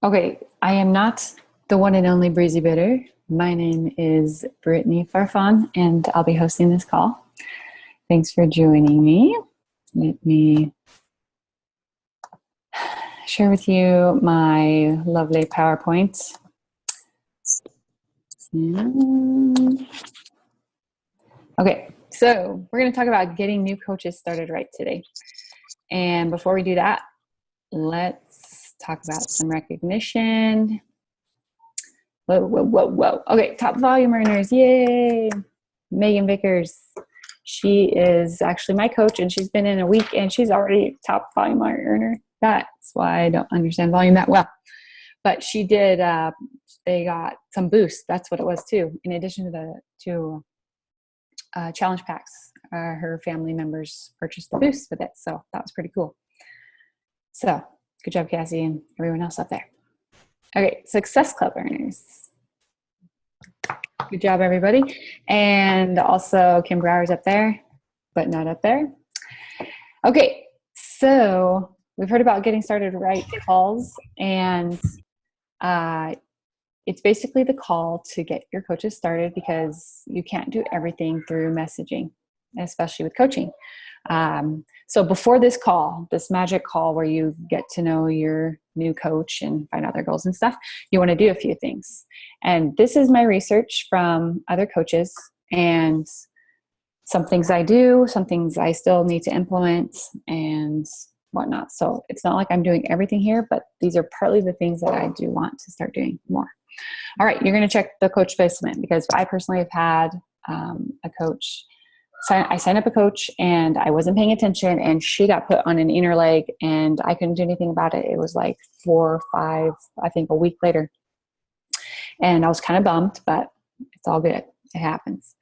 Okay, I am not the one and only Breezy Bitter. My name is Brittany Farfan, and I'll be hosting this call. Thanks for joining me. Let me share with you my lovely PowerPoint. Okay, so we're going to talk about getting new coaches started right today. And before we do that, let's talk about some recognition. Whoa. Okay, top volume earners, yay! Megan Vickers. She is actually my coach, and she's been in a week, and she's already top volume earner. That's why I don't understand volume that well. But she did, they got some boost. That's what it was too. In addition to the challenge packs, her family members purchased the boost with it. So that was pretty cool. So good job, Cassie, and everyone else up there. Okay, Success Club earners. Good job, everybody. And also Kim Brower's up there, but not up there. Okay, so we've heard about getting started right calls, and it's basically the call to get your coaches started because you can't do everything through messaging, especially with coaching. So before this call, this magic call where you get to know your new coach and find out their goals and stuff, you want to do a few things. And this is my research from other coaches and some things I do, some things I still need to implement and whatnot. So it's not like I'm doing everything here, but these are partly the things that I do want to start doing more. All right, you're going to check the coach placement because I personally have had a coach. I signed up a coach and I wasn't paying attention and she got put on an inner leg and I couldn't do anything about it. It was like 4 or 5, I think a week later. And I was kind of bummed, but it's all good. It happens.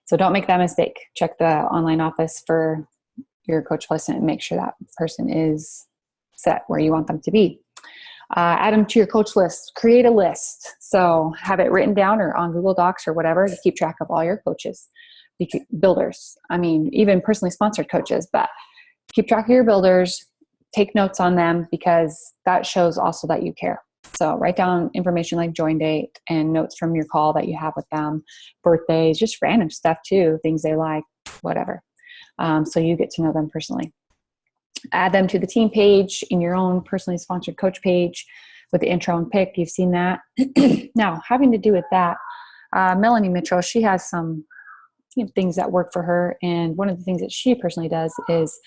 So don't make that mistake. Check the online office for your coach placement and make sure that person is set where you want them to be. Add them to your coach list. Create a list. So have it written down or on Google Docs or whatever to keep track of all your coaches. Builders, I mean, even personally sponsored coaches, but keep track of your builders, take notes on them because that shows also that you care. So write down information like join date and notes from your call that you have with them, birthdays, just random stuff too, things they like, whatever. So you get to know them personally. Add them to the team page in your own personally sponsored coach page with the intro and pick. You've seen that. Now, having to do with that, Melanie Mitchell, she has some things that work for her. And one of the things that she personally does is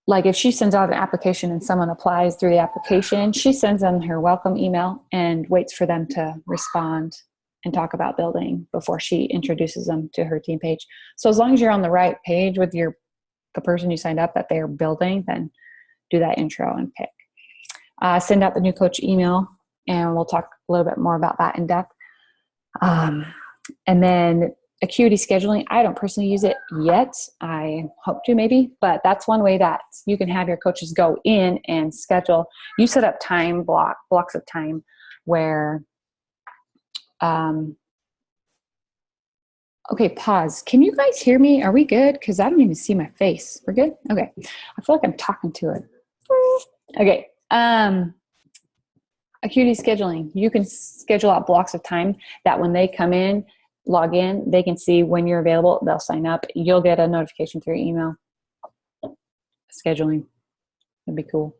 like if she sends out an application and someone applies through the application, she sends them her welcome email and waits for them to respond and talk about building before she introduces them to her team page. So as long as you're on the right page with the person you signed up that they're building, then do that intro and pick. Send out the new coach email and we'll talk a little bit more about that in depth. And then Acuity scheduling, I don't personally use it yet. I hope to maybe, but that's one way that you can have your coaches go in and schedule. You set up blocks of time where, okay, pause. Can you guys hear me? Are we good? Because I don't even see my face. We're good? Okay. I feel like I'm talking to it. Okay. Acuity scheduling. You can schedule out blocks of time that when they come in, log in, they can see when you're available. They'll sign up. You'll get a notification through your email. Scheduling. That'd be cool.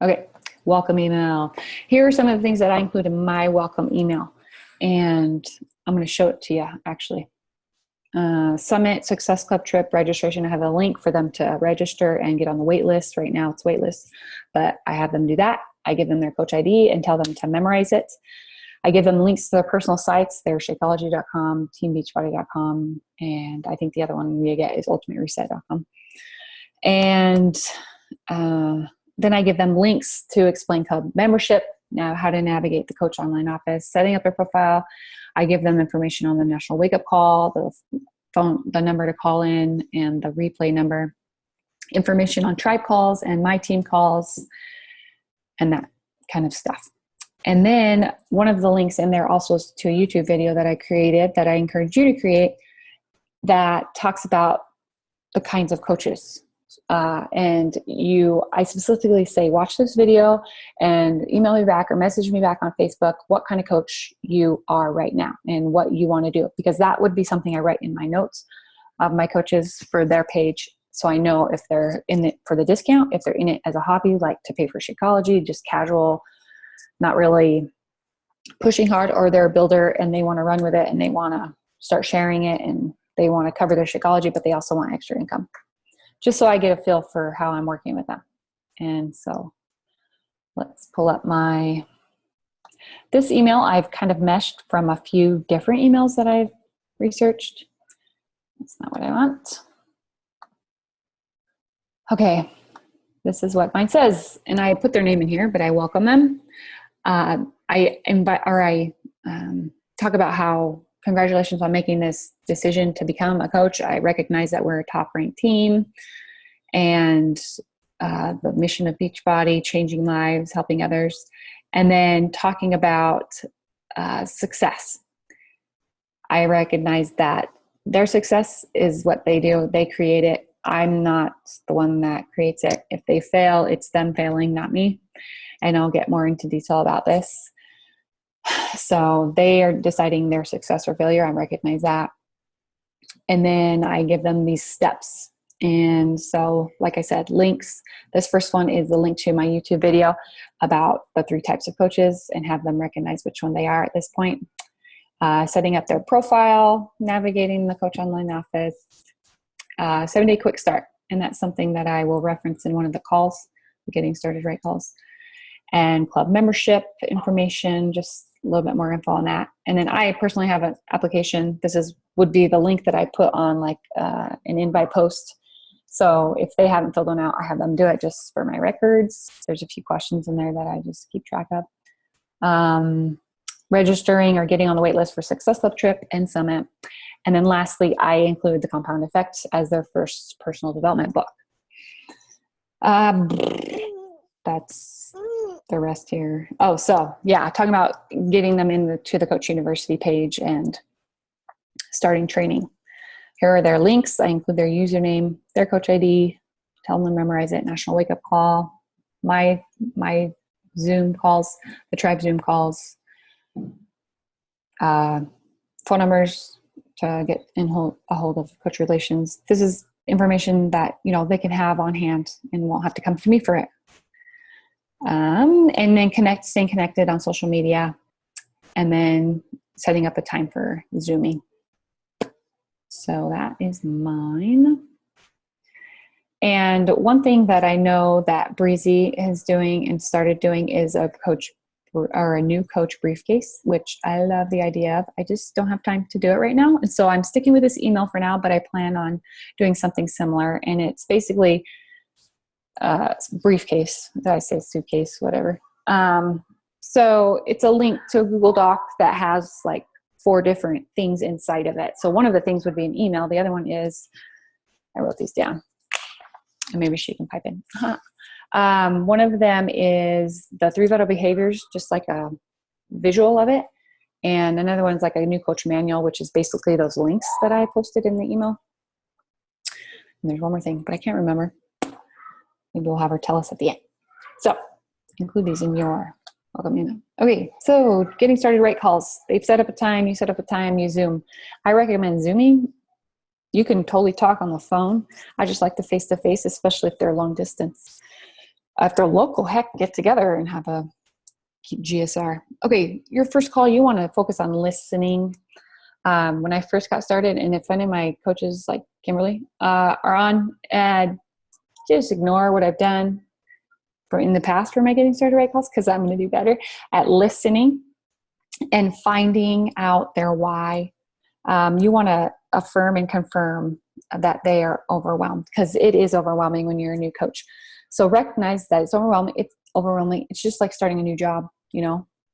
Okay. Welcome email. Here are some of the things that I include in my welcome email. And I'm going to show it to you actually. Summit Success Club trip registration. I have a link for them to register and get on the wait list. Right now it's wait list, but I have them do that. I give them their coach ID and tell them to memorize it. I give them links to their personal sites. They're Shakeology.com, TeamBeachBody.com, and I think the other one we get is UltimateReset.com. And then I give them links to Explain Club membership, now how to navigate the Coach Online Office, setting up their profile. I give them information on the National Wake Up Call, the number to call in, and the replay number, information on tribe calls and my team calls, and that kind of stuff. And then one of the links in there also is to a YouTube video that I created that I encourage you to create that talks about the kinds of coaches And I specifically say, watch this video and email me back or message me back on Facebook what kind of coach you are right now and what you want to do, because that would be something I write in my notes of my coaches for their page. So I know if they're in it for the discount, if they're in it as a hobby, like to pay for Shakeology, just casual, not really pushing hard, or they're a builder and they want to run with it and they want to start sharing it and they want to cover their Shakeology, but they also want extra income. Just so I get a feel for how I'm working with them. And so let's pull up this email. I've kind of meshed from a few different emails that I've researched. That's not what I want. Okay, this is what mine says. And I put their name in here, but I welcome them. I talk about how congratulations on making this decision to become a coach. I recognize that we're a top-ranked team, and the mission of Beachbody, changing lives, helping others, and then talking about success. I recognize that their success is what they do. They create it. I'm not the one that creates it. If they fail, it's them failing, not me. And I'll get more into detail about this. So they are deciding their success or failure. I recognize that. And then I give them these steps. And so, like I said, links. This first one is the link to my YouTube video about the 3 types of coaches and have them recognize which one they are at this point. Setting up their profile, navigating the Coach Online office, 7-day quick start. And that's something that I will reference in one of the calls, the Getting Started Right calls. And club membership information, just a little bit more info on that. And then I personally have an application. Would be the link that I put on like an invite post. So if they haven't filled one out, I have them do it just for my records. There's a few questions in there that I just keep track of. Registering or getting on the wait list for Success Club Trip and Summit. And then lastly, I include the Compound Effect as their first personal development book. That's the rest here. Oh, so yeah, talking about getting them to the Coach University page and starting training. Here are their links. I include their username, their coach ID, tell them to memorize it, National Wake Up Call, my Zoom calls, the tribe Zoom calls, phone numbers to get a hold of Coach Relations. This is information that, they can have on hand and won't have to come to me for it. And then staying connected on social media, and then setting up a time for Zooming. So that is mine. And one thing that I know that Breezy is doing and started doing is a new coach briefcase, which I love the idea of. I just don't have time to do it right now. And so I'm sticking with this email for now, but I plan on doing something similar. And it's basically briefcase. Did I say suitcase? Whatever. So it's a link to a Google Doc that has like 4 different things inside of it. So one of the things would be an email. The other one is, I wrote these down, and maybe she can pipe in. One of them is the 3 vital behaviors, just like a visual of it. And another one's like a new coach manual, which is basically those links that I posted in the email. And there's one more thing, but I can't remember. Maybe we'll have her tell us at the end. So include these in your welcome email. Okay, so getting started right calls. They've set up a time, you set up a time, you Zoom. I recommend Zooming. You can totally talk on the phone. I just like the face-to-face, especially if they're long distance. If they're local, heck, get together and have a GSR. Okay, your first call, you want to focus on listening. When I first got started, and if any of my coaches like Kimberly are on, just ignore what I've done in the past for my Getting Started Right calls, because I'm going to do better at listening and finding out their why. You want to affirm and confirm that they are overwhelmed, because it is overwhelming when you're a new coach. So recognize that it's overwhelming. It's overwhelming. It's just like starting a new job.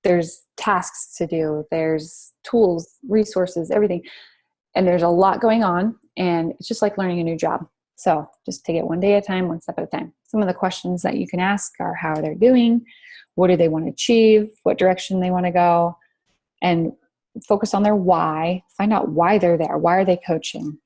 There's tasks to do. There's tools, resources, everything. And there's a lot going on, and it's just like learning a new job. So just take it one day at a time, one step at a time. Some of the questions that you can ask are how they're doing, what do they want to achieve, what direction they want to go, and focus on their why. Find out why they're there. Why are they coaching?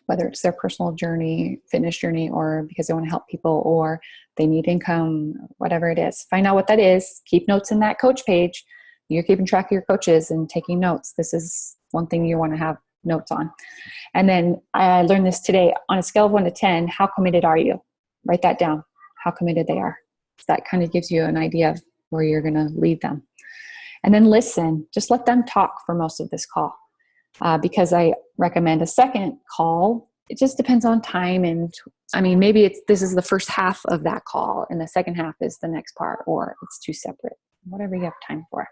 whether it's their personal journey, fitness journey, or because they want to help people, or they need income, whatever it is. Find out what that is. Keep notes in that coach page. You're keeping track of your coaches and taking notes. This is one thing you want to have notes on. And then I learned this today. On a scale of 1 to 10, how committed are you? Write that down, how committed they are. So that kind of gives you an idea of where you're going to lead them. And then listen. Just let them talk for most of this call. Because I recommend a second call. It just depends on time. And I mean, maybe this is the first half of that call and the second half is the next part, or it's two separate, whatever you have time for.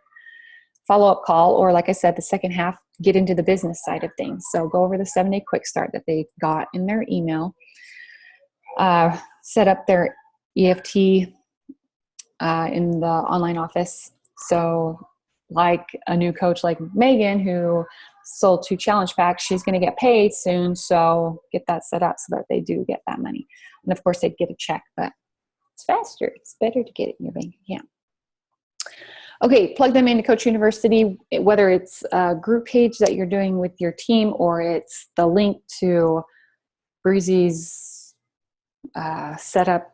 Follow-up call, or like I said, the second half, get into the business side of things. So go over the 7-day quick start that they got in their email. Set up their EFT in the online office. So like a new coach like Megan, who sold 2 challenge packs, she's going to get paid soon. So get that set up so that they do get that money. And of course they'd get a check, but it's faster. It's better to get it in your bank account. Okay. Plug them into Coach University, whether it's a group page that you're doing with your team, or it's the link to Breezy's set up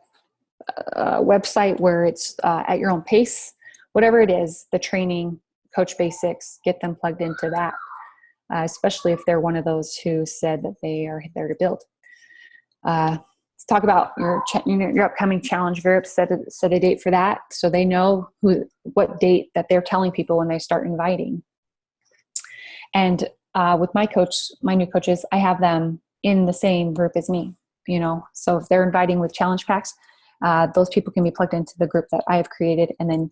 website where it's at your own pace, whatever it is, the training, Coach Basics, get them plugged into that. Especially if they're one of those who said that they are there to build. Let's talk about your upcoming challenge group. Set a date for that so they know what date that they're telling people when they start inviting. And with my new coaches, I have them in the same group as me. So if they're inviting with challenge packs, those people can be plugged into the group that I have created, and then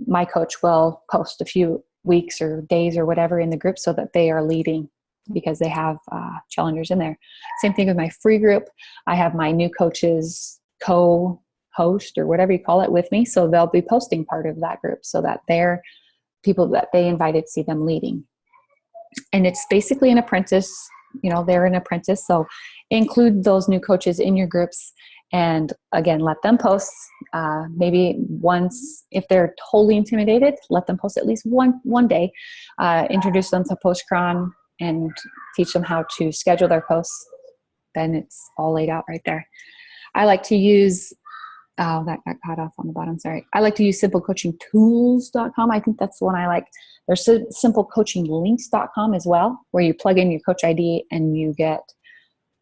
my coach will post a few weeks or days or whatever in the group so that they are leading because they have challengers in there. Same thing with my free group. I have my new coaches co-host or whatever you call it with me. So they'll be posting part of that group so that they're people that they invited see them leading. And it's basically an apprentice, they're an apprentice. So include those new coaches in your groups. And again, let them post maybe once. If they're totally intimidated, let them post at least one day. Introduce them to Postcron and teach them how to schedule their posts. Then it's all laid out right there. I like to use, that got cut off on the bottom, sorry. I like to use simplecoachingtools.com. I think that's the one I like. There's simplecoachinglinks.com as well, where you plug in your coach ID and you get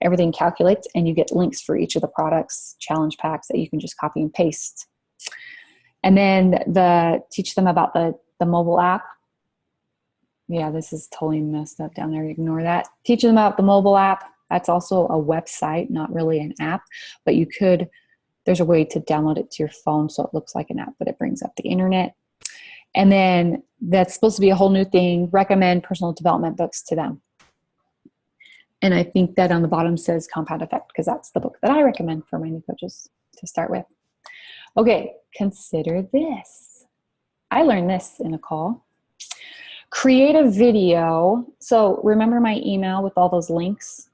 everything calculates, and you get links for each of the products, challenge packs that you can just copy and paste. And then teach them about the mobile app. Yeah, this is totally messed up down there. Ignore that. Teach them about the mobile app. That's also a website, not really an app, but there's a way to download it to your phone so it looks like an app, but it brings up the internet. And then that's supposed to be a whole new thing. Recommend personal development books to them. And I think that on the bottom says Compound Effect, because that's the book that I recommend for my new coaches to start with. Okay, consider this. I learned this in a call. Create a video. So remember my email with all those links?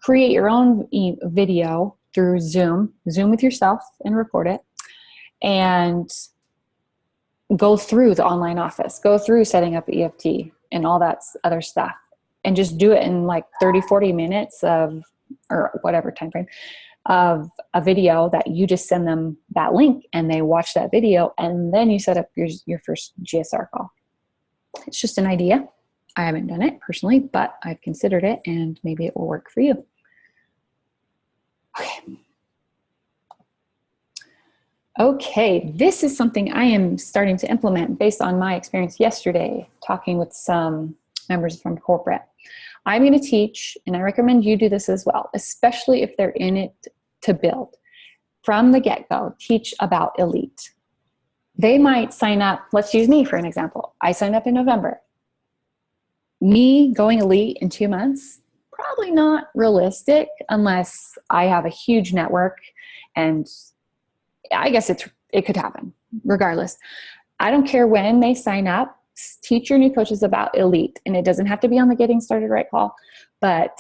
Create your own video through Zoom. Zoom with yourself and record it. And go through the online office. Go through setting up EFT and all that other stuff. And just do it in like 30, 40 minutes or whatever time frame of a video that you just send them that link and they watch that video, and then you set up your first GSR call. It's just an idea. I haven't done it personally, but I've considered it and maybe it will work for you. Okay, this is something I am starting to implement based on my experience yesterday, talking with some members from corporate. I'm going to teach, and I recommend you do this as well, especially if they're in it to build. From the get-go, teach about Elite. They might sign up, let's use me for an example. I signed up in November. Me going Elite in 2 months, probably not realistic unless I have a huge network, and I guess it could happen regardless. I don't care when they sign up. Teach your new coaches about Elite, and it doesn't have to be on the Getting Started Right call, but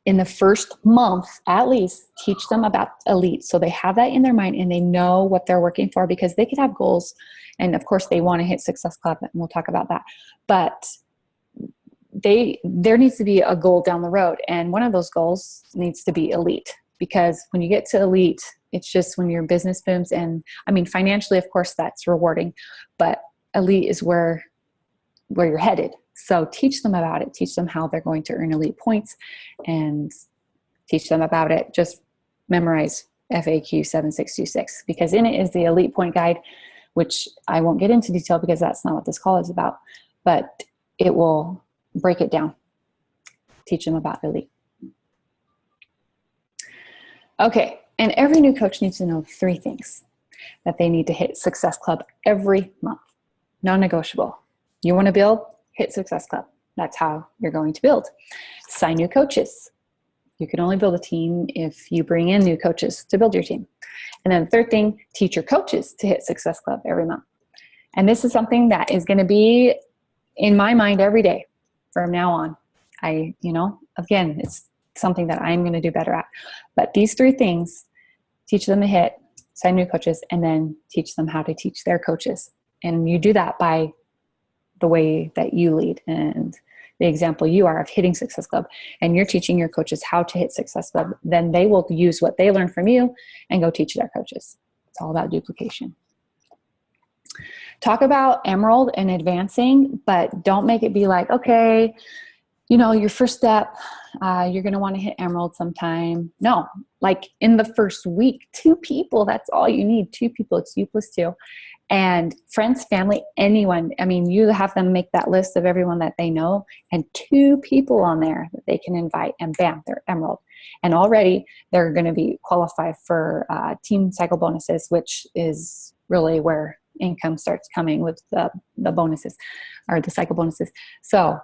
in the first month at least, teach them about Elite so they have that in their mind and they know what they're working for, because they could have goals, and of course they want to hit Success Club, and we'll talk about that, but there needs to be a goal down the road. And one of those goals needs to be elite, because when you get to elite, it's just when your business booms. And I mean, financially, of course, that's rewarding, but elite is where you're headed. So teach them about it. Teach them how they're going to earn elite points, and teach them about it. Just memorize FAQ 7626, because in it is the elite point guide, which I won't get into detail because that's not what this call is about, but it will break it down. Teach them about elite. Okay, and every new coach needs to know 3 things that they need to hit Success Club every month. Non-negotiable. You want to build? Hit Success Club. That's how you're going to build. Sign new coaches. You can only build a team if you bring in new coaches to build your team. And then the 3rd thing, teach your coaches to hit Success Club every month. And this is something that is going to be in my mind every day from now on. Again, it's something that I'm going to do better at. But these 3 things, teach them to hit, sign new coaches, and then teach them how to teach their coaches. And you do that by the way that you lead and the example you are of hitting Success Club, and you're teaching your coaches how to hit Success Club. Then they will use what they learn from you and go teach their coaches. It's all about duplication. Talk about Emerald and advancing, but don't make it be like, okay, your first step, you're going to want to hit Emerald sometime. No, like in the first week, 2 people, that's all you need. 2 people, it's you plus 2. And friends, family, anyone. I mean, you have them make that list of everyone that they know, and 2 people on there that they can invite, and bam, they're Emerald. And already they're going to be qualified for team cycle bonuses, which is really where income starts coming with the bonuses, or the cycle bonuses. So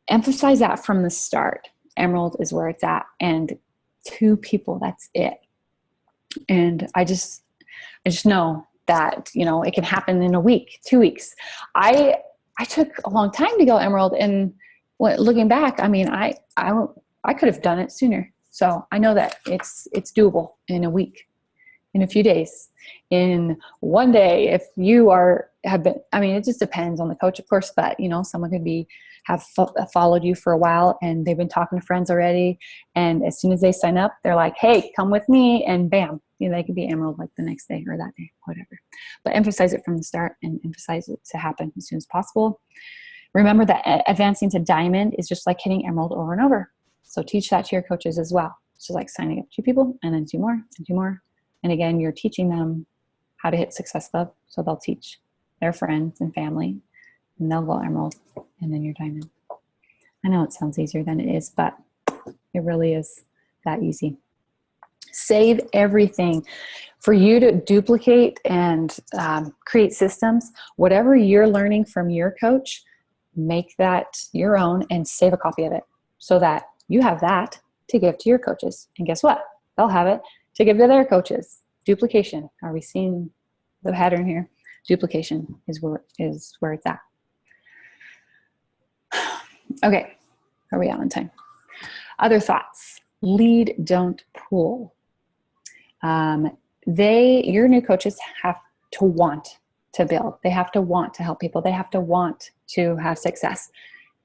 emphasize that from the start. Emerald is where it's at, and 2 people, that's it. And I just know that, it can happen in a week, 2 weeks. I took a long time to go Emerald, and looking back, I mean, I could have done it sooner. So I know that it's doable in a week, in a few days, in one day. If you have been, I mean, it just depends on the coach, of course, but someone could have followed you for a while, and they've been talking to friends already. And as soon as they sign up, they're like, hey, come with me, and bam, they could be Emerald like the next day or that day, whatever. But emphasize it from the start, and emphasize it to happen as soon as possible. Remember that advancing to Diamond is just like hitting Emerald over and over. So teach that to your coaches as well. So like signing up 2 people, and then 2 more, and 2 more. And again, you're teaching them how to hit Success Club. So they'll teach their friends and family, and they'll go Emerald, and then you're Diamond. I know it sounds easier than it is, but it really is that easy. Save everything. For you to duplicate and create systems, whatever you're learning from your coach, make that your own and save a copy of it, so that you have that to give to your coaches. And guess what? They'll have it to give to their coaches. Duplication. Are we seeing the pattern here? Duplication is where it's at. Okay, are we out on time? Other thoughts. Lead, don't pull. Your new coaches have to want to build. They have to want to help people. They have to want to have success.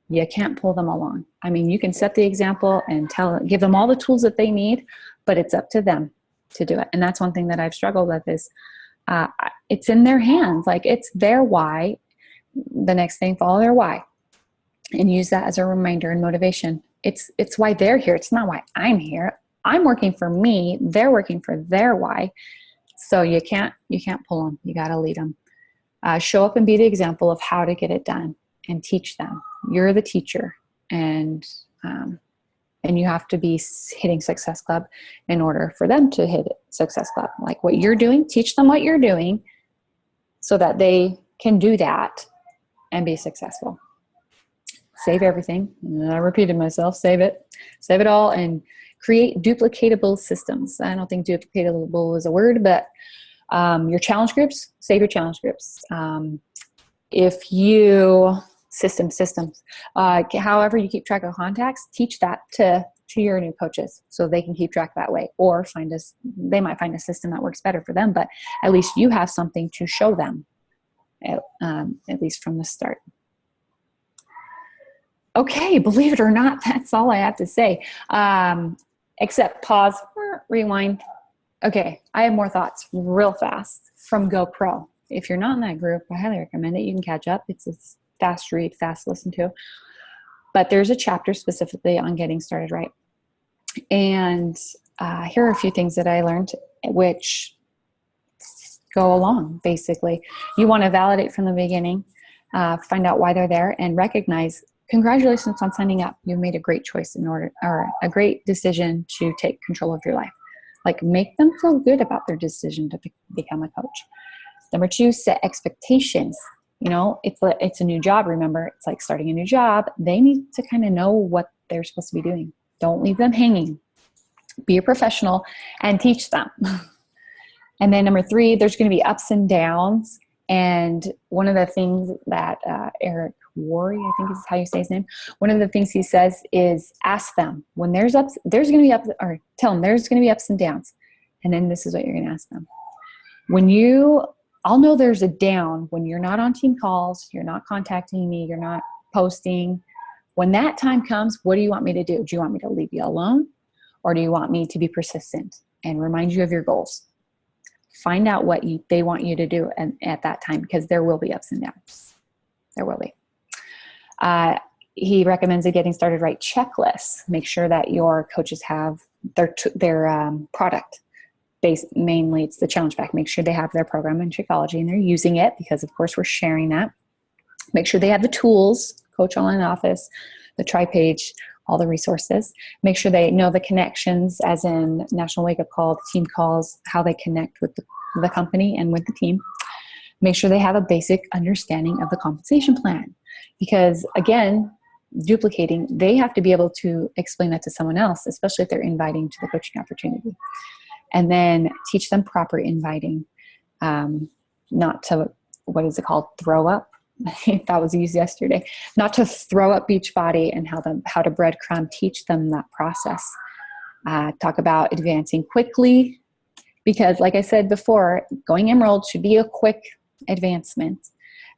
You can't pull them along. I mean, you can set the example and give them all the tools that they need, but it's up to them to do it. And that's one thing that I've struggled with is it's in their hands. Like, it's their why. The next thing, follow their why, and use that as a reminder and motivation. It's why they're here. It's not why I'm here. I'm working for me. They're working for their why. So you can't pull them. You got to lead them. Show up and be the example of how to get it done, and teach them. You're the teacher, and you have to be hitting Success Club in order for them to hit Success Club. Like what you're doing, teach them what you're doing so that they can do that and be successful. Save everything. I repeated myself. Save it all, and create duplicatable systems. I don't think duplicatable is a word, but your challenge groups, save your challenge groups. If you systems, however you keep track of contacts, teach that to your new coaches so they can keep track that way, or they might find a system that works better for them, but at least you have something to show them, at least from the start. Okay, believe it or not, that's all I have to say. Except pause, rewind. Okay, I have more thoughts real fast from GoPro. If you're not in that group, I highly recommend it. You can catch up. It's a fast read, fast listen to. But there's a chapter specifically on getting started right. And here are a few things that I learned which go along, basically. You want to validate from the beginning, find out why they're there, and recognize, congratulations on signing up. You made a great choice or a great decision to take control of your life. Like, make them feel good about their decision to become a coach. Number 2, set expectations. You know, it's a new job. Remember, it's like starting a new job. They need to kind of know what they're supposed to be doing. Don't leave them hanging. Be a professional and teach them. And then number 3, there's going to be ups and downs. And one of the things that Eric Worre, I think is how you say his name, one of the things he says is ask them when there's going to be ups, or tell them there's going to be ups and downs. And then this is what you're going to ask them. I'll know there's a down when you're not on team calls, you're not contacting me, you're not posting. When that time comes, what do you want me to do? Do you want me to leave you alone? Or do you want me to be persistent and remind you of your goals? Find out what they want you to do at that time, because there will be ups and downs. There will be. He recommends a getting started right checklist. Make sure that your coaches have their product. Mainly it's the challenge pack. Make sure they have their program in Shakeology and they're using it, because of course we're sharing that. Make sure they have the tools, Coach Online Office, the TriPage, all the resources. Make sure they know the connections, as in National Wake Up Call, the team calls, how they connect with the company and with the team. Make sure they have a basic understanding of the compensation plan, because again, duplicating, they have to be able to explain that to someone else, especially if they're inviting to the coaching opportunity. And then teach them proper inviting, not to, what is it called, throw up? That was used yesterday. Not to throw up Beachbody, and how to breadcrumb, teach them that process. Talk about advancing quickly, because like I said before, going Emerald should be a quick advancement.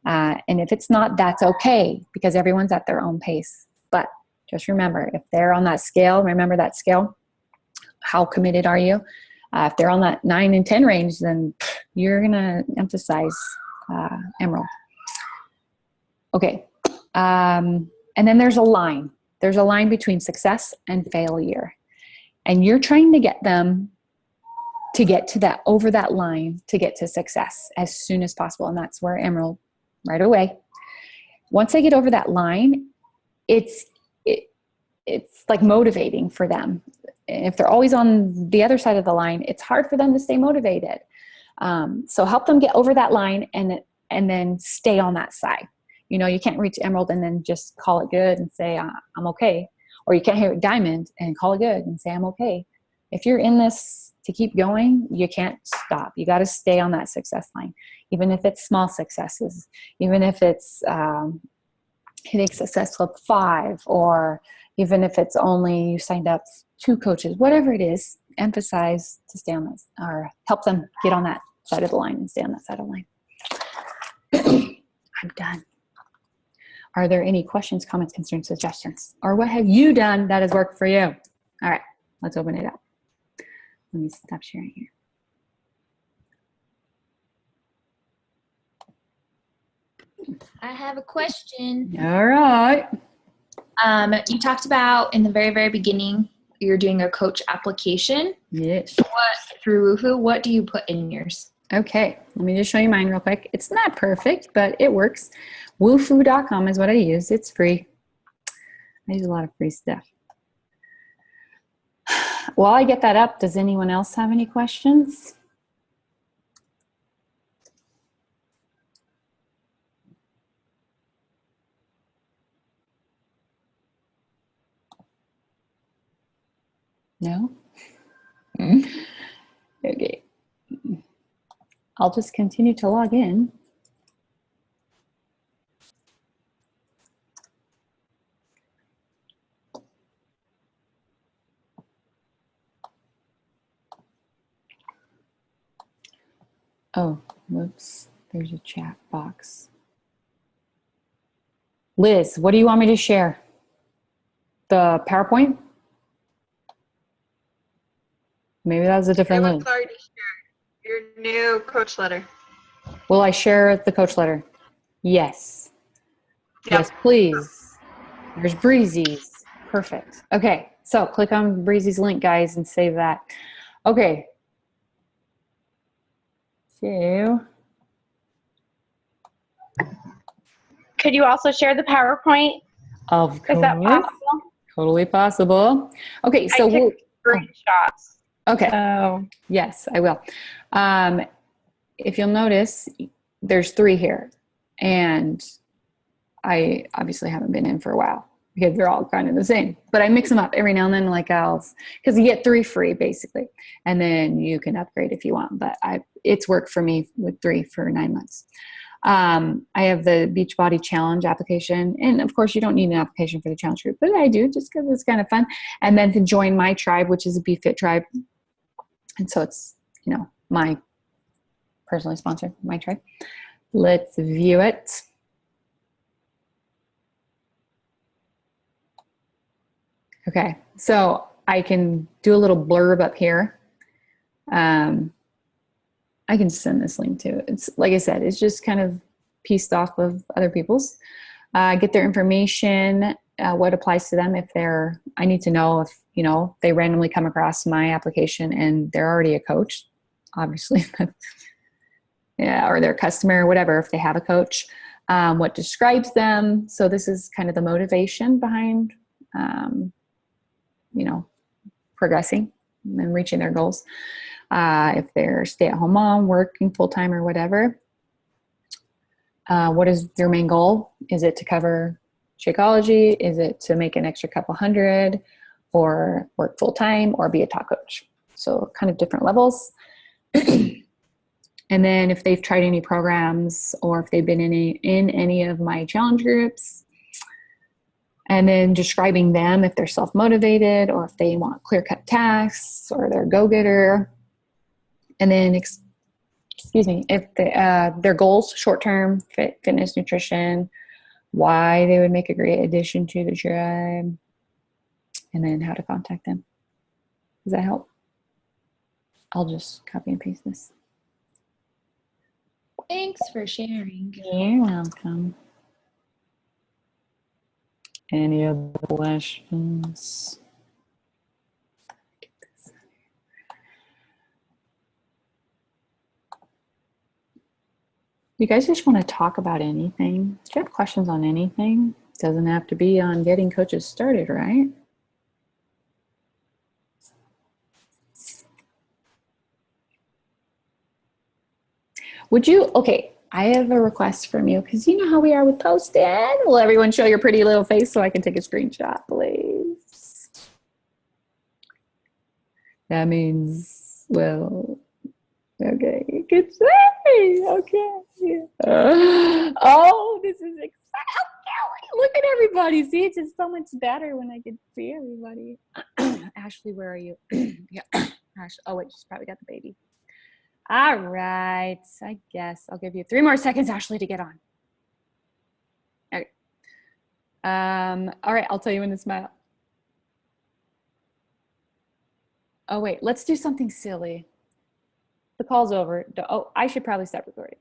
And if it's not, that's okay, because everyone's at their own pace. But just remember, if they're on that scale, remember that scale. How committed are you? If they're on that 9 and 10 range, then you're going to emphasize Emerald. Okay. And then there's a line. There's a line between success and failure. And you're trying to get them to get to that, over that line, to get to success as soon as possible. And that's where Emerald, right away. Once they get over that line, it's like motivating for them. If they're always on the other side of the line, it's hard for them to stay motivated. So help them get over that line and then stay on that side. You know, you can't reach Emerald and then just call it good and say, I'm okay. Or you can't hit Diamond and call it good and say, I'm okay. If you're in this to keep going, you can't stop. You got to stay on that success line, even if it's small successes, even if it's hitting Success Club 5, or even if it's only you signed up 2 coaches, whatever it is, emphasize to stay on this, or help them get on that side of the line and stay on that side of the line. I'm done. Are there any questions, comments, concerns, suggestions? Or what have you done that has worked for you? All right, let's open it up. Let me stop sharing here. I have a question. All right. You talked about in the very, very beginning, you're doing a coach application. Yes. Through Woohoo, what do you put in yours? Okay, let me just show you mine real quick. It's not perfect, but it works. Woohoo.com is what I use. It's free. I use a lot of free stuff. While I get that up, does anyone else have any questions? No? Okay. I'll just continue to log in. Oh, whoops. There's a chat box. Liz, what do you want me to share? The PowerPoint? Maybe that was a different It link. was already shared. Your new coach letter. Will I share the coach letter? Yes. Yep. Yes, please. There's Breezy's. Perfect. Okay, so click on Breezy's link, guys, and save that. Okay. So, Could you also share the PowerPoint? of Is that course, possible? totally possible. Okay, I so took screenshots. okay. So Yes, I will. If you'll notice, there's 3 here, and I obviously haven't been in for a while because they're all kind of the same. But I mix them up every now and then, like because you get 3 free basically, and then you can upgrade if you want. But it's worked for me with 3 for 9 months. I have the Beachbody Challenge application, and of course, you don't need an application for the challenge group, but I do just because it's kind of fun. And then to join my tribe, which is a BeFit tribe, and so it's my personally sponsored my tribe. Let's view it. Okay, so I can do a little blurb up here. I can send this link to. It's like I said, it's just kind of pieced off of other people's. Get their information, what applies to them. I need to know if they randomly come across my application and they're already a coach, obviously. Yeah, or their customer, or whatever, if they have a coach, what describes them. So this is kind of the motivation behind, progressing and reaching their goals. If they're stay-at-home mom, working full-time or whatever, what is their main goal? Is it to cover Shakeology? Is it to make an extra couple hundred, or work full-time, or be a top coach? So kind of different levels. And then if they've tried any programs, or if they've been in any of my challenge groups, and then describing them, if they're self-motivated, or if they want clear-cut tasks, or they're a go-getter. And then, if their goals, short-term, fitness, nutrition, why they would make a great addition to the tribe, and then how to contact them. Does that help? I'll just copy and paste this. Thanks for sharing. You're welcome. Any other questions? You guys just want to talk about anything? Do you have questions on anything? Doesn't have to be on getting coaches started, right? Okay, I have a request from you, because you know how we are with posting. Will everyone show your pretty little face so I can take a screenshot, please? That means, well, okay, you can say, okay. Oh, this is exciting. Okay, look at everybody. See, it's just so much better when I can see everybody. Ashley, where are you? Yeah, Ashley. Oh, wait, she's probably got the baby. All right, I guess I'll give you 3 more seconds, Ashley, to get on. Okay. All right, I'll tell you when to smile. Oh, wait, let's do something silly. The call's over. Oh, I should probably stop recording.